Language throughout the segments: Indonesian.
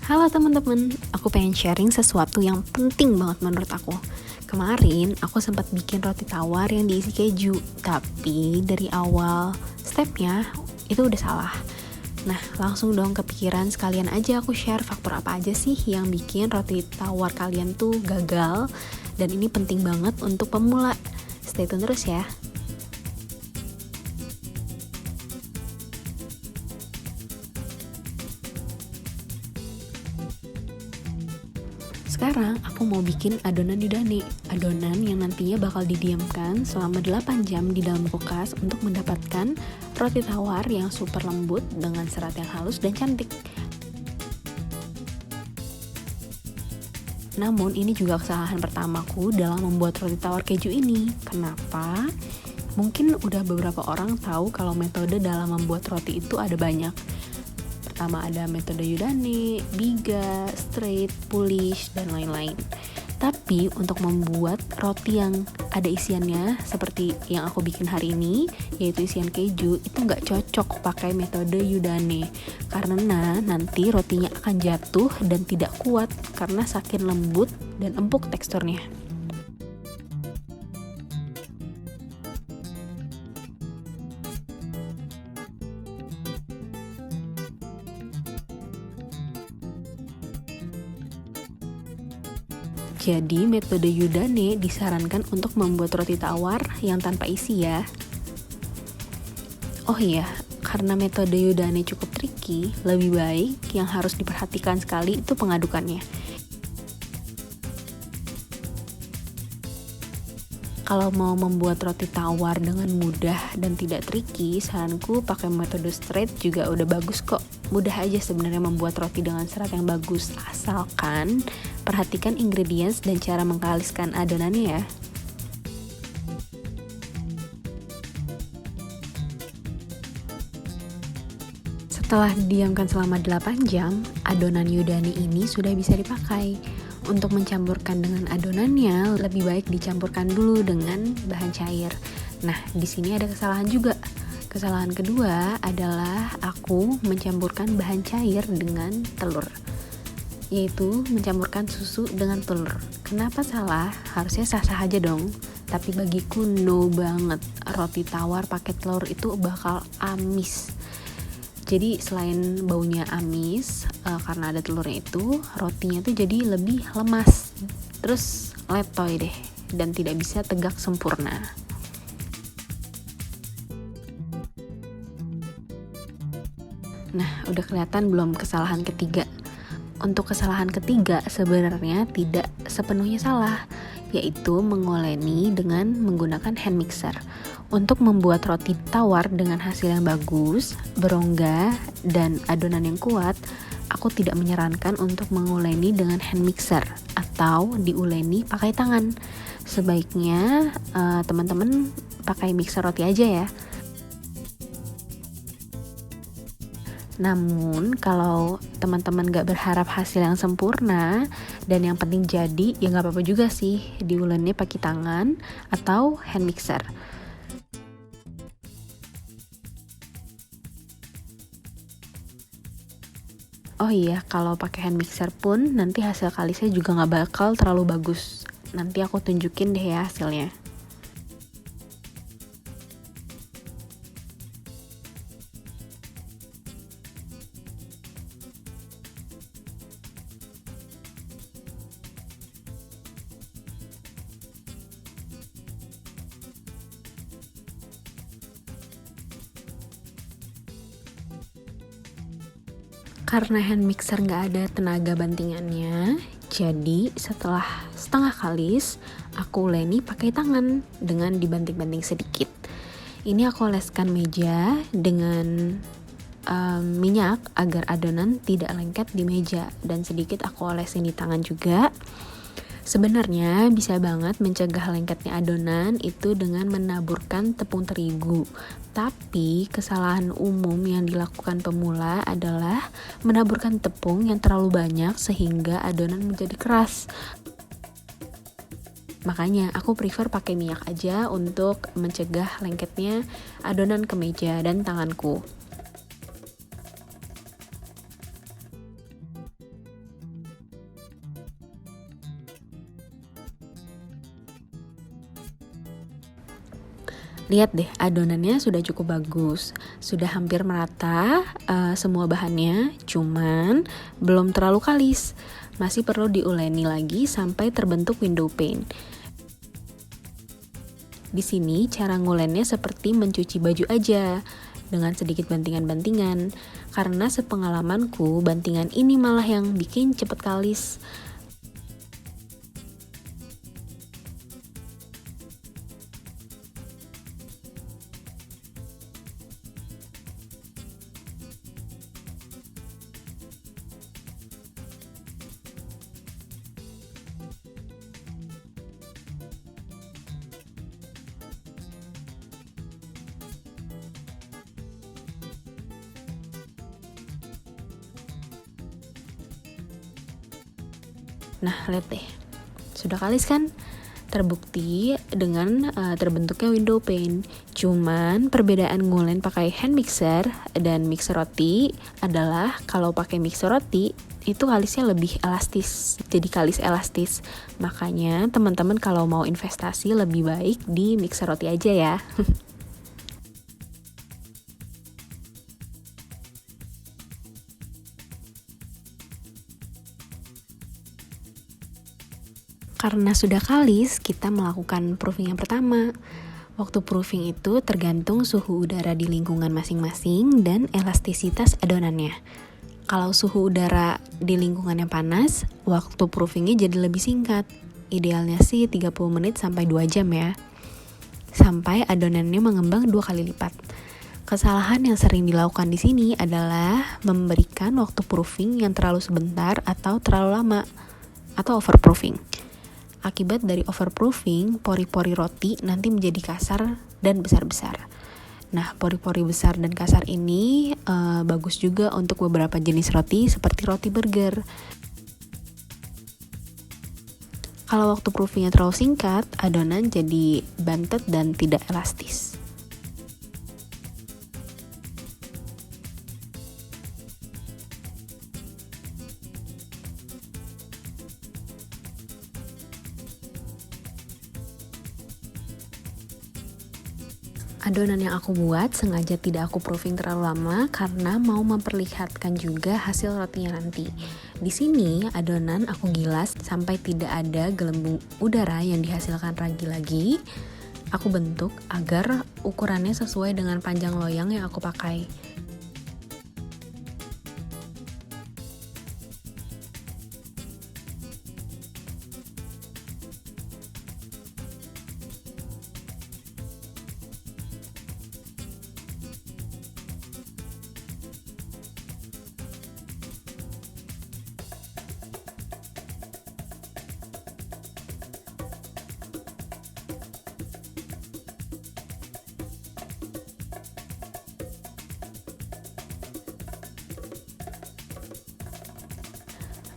Halo teman-teman, aku pengen sharing sesuatu yang penting banget menurut aku. Kemarin aku sempat bikin roti tawar yang diisi keju, tapi dari awal stepnya itu udah salah. Nah, langsung dong kepikiran sekalian aja aku share faktor apa aja sih yang bikin roti tawar kalian tuh gagal. Dan ini penting banget untuk pemula. Stay tune terus ya. Sekarang aku mau bikin adonan yudane. Adonan yang nantinya bakal didiamkan selama 8 jam di dalam kulkas untuk mendapatkan roti tawar yang super lembut dengan serat yang halus dan cantik. Namun ini juga kesalahan pertamaku dalam membuat roti tawar keju ini. Kenapa? Mungkin udah beberapa orang tahu kalau metode dalam membuat roti itu ada banyak. Pertama ada metode yudane, biga, straight, pulish, dan lain-lain. Tapi untuk membuat roti yang ada isiannya seperti yang aku bikin hari ini, yaitu isian keju, itu nggak cocok pakai metode yudane. Karena nanti rotinya akan jatuh dan tidak kuat karena saking lembut dan empuk teksturnya. Jadi metode yudane disarankan untuk membuat roti tawar yang tanpa isi ya. Oh iya, karena metode yudane cukup tricky, lebih baik yang harus diperhatikan sekali itu pengadukannya. Kalau mau membuat roti tawar dengan mudah dan tidak tricky, saranku pakai metode straight juga udah bagus kok. Mudah aja sebenarnya membuat roti dengan serat yang bagus, asalkan perhatikan ingredients dan cara mengkaliskan adonannya ya. Setelah didiamkan selama 8 jam, adonan yudane ini sudah bisa dipakai. Untuk mencampurkan dengan adonannya, lebih baik dicampurkan dulu dengan bahan cair. Nah, di sini ada kesalahan juga. Kesalahan kedua adalah aku mencampurkan bahan cair dengan telur, yaitu mencampurkan susu dengan telur. Kenapa salah? Harusnya sah-sah aja dong. Tapi bagiku no banget. Roti tawar pakai telur itu bakal amis. Jadi selain baunya amis, karena ada telurnya itu, rotinya tuh jadi lebih lemas, terus letoy deh, dan tidak bisa tegak sempurna. Nah, udah kelihatan belum kesalahan ketiga? Untuk kesalahan ketiga sebenarnya tidak sepenuhnya salah, yaitu mengoleni dengan menggunakan hand mixer. Untuk membuat roti tawar dengan hasil yang bagus, berongga, dan adonan yang kuat, aku tidak menyarankan untuk menguleni dengan hand mixer atau diuleni pakai tangan. Sebaiknya teman-teman pakai mixer roti aja ya. Namun kalau teman-teman gak berharap hasil yang sempurna dan yang penting jadi, ya gak apa-apa juga sih diuleni pakai tangan atau hand mixer. Oh iya, kalau pakai hand mixer pun nanti hasil kalisnya juga gak bakal terlalu bagus. Nanti aku tunjukin deh ya hasilnya. Karena hand mixer nggak ada tenaga bantingannya, jadi setelah setengah kalis, aku uleni pakai tangan dengan dibanting-banting sedikit. Ini aku oleskan meja dengan minyak agar adonan tidak lengket di meja, dan sedikit aku olesin di tangan juga. Sebenarnya bisa banget mencegah lengketnya adonan itu dengan menaburkan tepung terigu. Tapi kesalahan umum yang dilakukan pemula adalah menaburkan tepung yang terlalu banyak sehingga adonan menjadi keras. Makanya aku prefer pakai minyak aja untuk mencegah lengketnya adonan ke meja dan tanganku. Lihat deh, adonannya sudah cukup bagus, sudah hampir merata semua bahannya, cuman belum terlalu kalis. Masih perlu diuleni lagi sampai terbentuk window pane. Di sini cara ngulennya seperti mencuci baju aja, dengan sedikit bantingan-bantingan. Karena sepengalamanku, bantingan ini malah yang bikin cepet kalis. Nah, lihat deh, sudah kalis kan? Terbukti dengan terbentuknya window pane. Cuman perbedaan ngulen pakai hand mixer dan mixer roti adalah kalau pakai mixer roti itu kalisnya lebih elastis, jadi kalis elastis. Makanya teman-teman kalau mau investasi lebih baik di mixer roti aja ya. Karena sudah kalis, kita melakukan proofing yang pertama. Waktu proofing itu tergantung suhu udara di lingkungan masing-masing dan elastisitas adonannya. Kalau suhu udara di lingkungan yang panas, waktu proofingnya jadi lebih singkat. Idealnya sih 30 menit sampai 2 jam ya. Sampai adonannya mengembang 2 kali lipat. Kesalahan yang sering dilakukan di sini adalah memberikan waktu proofing yang terlalu sebentar atau terlalu lama, atau overproofing. Akibat dari overproofing, pori-pori roti nanti menjadi kasar dan besar-besar. Nah, pori-pori besar dan kasar ini bagus juga untuk beberapa jenis roti seperti roti burger. Kalau waktu proofingnya terlalu singkat, adonan jadi bantet dan tidak elastis. Adonan yang aku buat sengaja tidak aku proofing terlalu lama karena mau memperlihatkan juga hasil rotinya nanti. Di sini adonan aku gilas sampai tidak ada gelembung udara yang dihasilkan lagi. Aku bentuk agar ukurannya sesuai dengan panjang loyang yang aku pakai.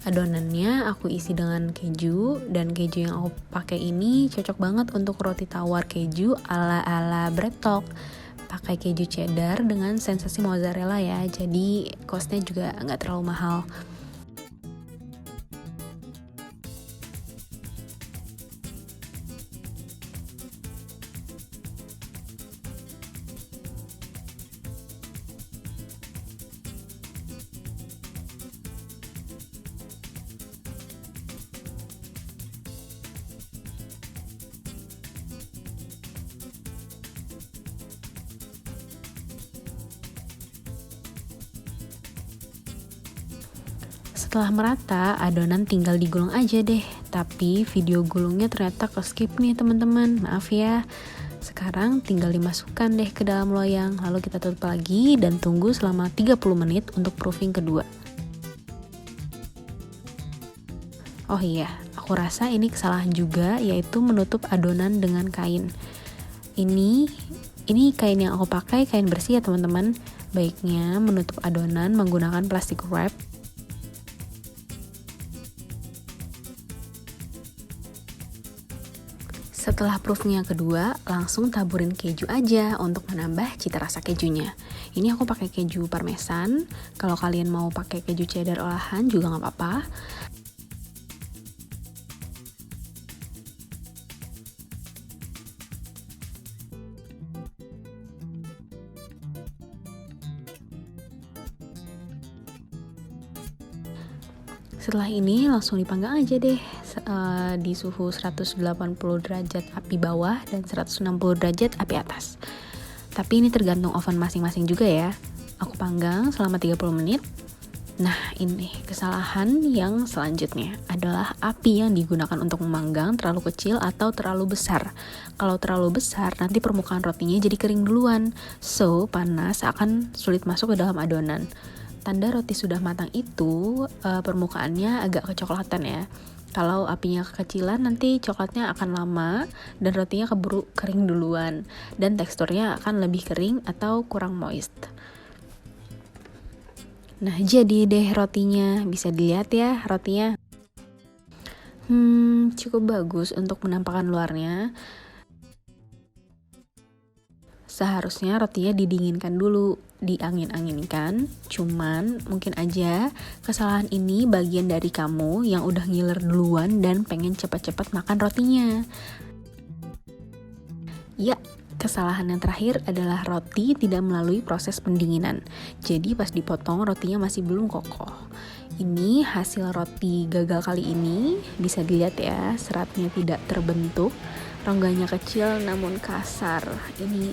Adonannya aku isi dengan keju, dan keju yang aku pakai ini cocok banget untuk roti tawar keju ala bread talk. Pakai keju cheddar dengan sensasi mozzarella ya, jadi costnya juga nggak terlalu mahal. Setelah merata, adonan tinggal digulung aja deh. Tapi video gulungnya ternyata ke-skip nih teman-teman, maaf ya. Sekarang tinggal dimasukkan deh ke dalam loyang, lalu kita tutup lagi dan tunggu selama 30 menit untuk proofing kedua. Oh iya, aku rasa ini kesalahan juga, yaitu menutup adonan dengan kain. Ini kain yang aku pakai, kain bersih ya teman-teman. Baiknya menutup adonan menggunakan plastik wrap. Setelah proofing yang kedua, langsung taburin keju aja untuk menambah cita rasa kejunya. Ini aku pakai keju parmesan. Kalau kalian mau pakai keju cheddar olahan juga nggak apa-apa. Setelah ini langsung dipanggang aja deh di suhu 180 derajat api bawah dan 160 derajat api atas. Tapi ini tergantung oven masing-masing juga ya. Aku panggang selama 30 menit. Nah, ini kesalahan yang selanjutnya adalah api yang digunakan untuk memanggang terlalu kecil atau terlalu besar. Kalau terlalu besar, nanti permukaan rotinya jadi kering duluan. So, panas akan sulit masuk ke dalam adonan. Tanda roti sudah matang itu permukaannya agak kecoklatan ya. Kalau apinya kekecilan nanti coklatnya akan lama dan rotinya keburu kering duluan dan teksturnya akan lebih kering atau kurang moist. Nah, jadi deh rotinya, bisa dilihat ya rotinya. Cukup bagus untuk penampakan luarnya. Seharusnya rotinya didinginkan dulu, diangin-anginkan. Cuman mungkin aja kesalahan ini bagian dari kamu yang udah ngiler duluan dan pengen cepat-cepat makan rotinya. Ya, kesalahan yang terakhir adalah roti tidak melalui proses pendinginan. Jadi pas dipotong rotinya masih belum kokoh. Ini hasil roti gagal kali ini. Bisa dilihat ya, seratnya tidak terbentuk. Rongganya kecil namun kasar. Ini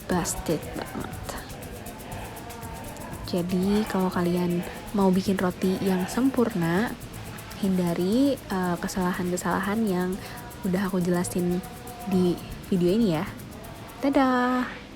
busted banget. Jadi kalau kalian mau bikin roti yang sempurna, hindari kesalahan-kesalahan yang udah aku jelasin di video ini ya. Dadah!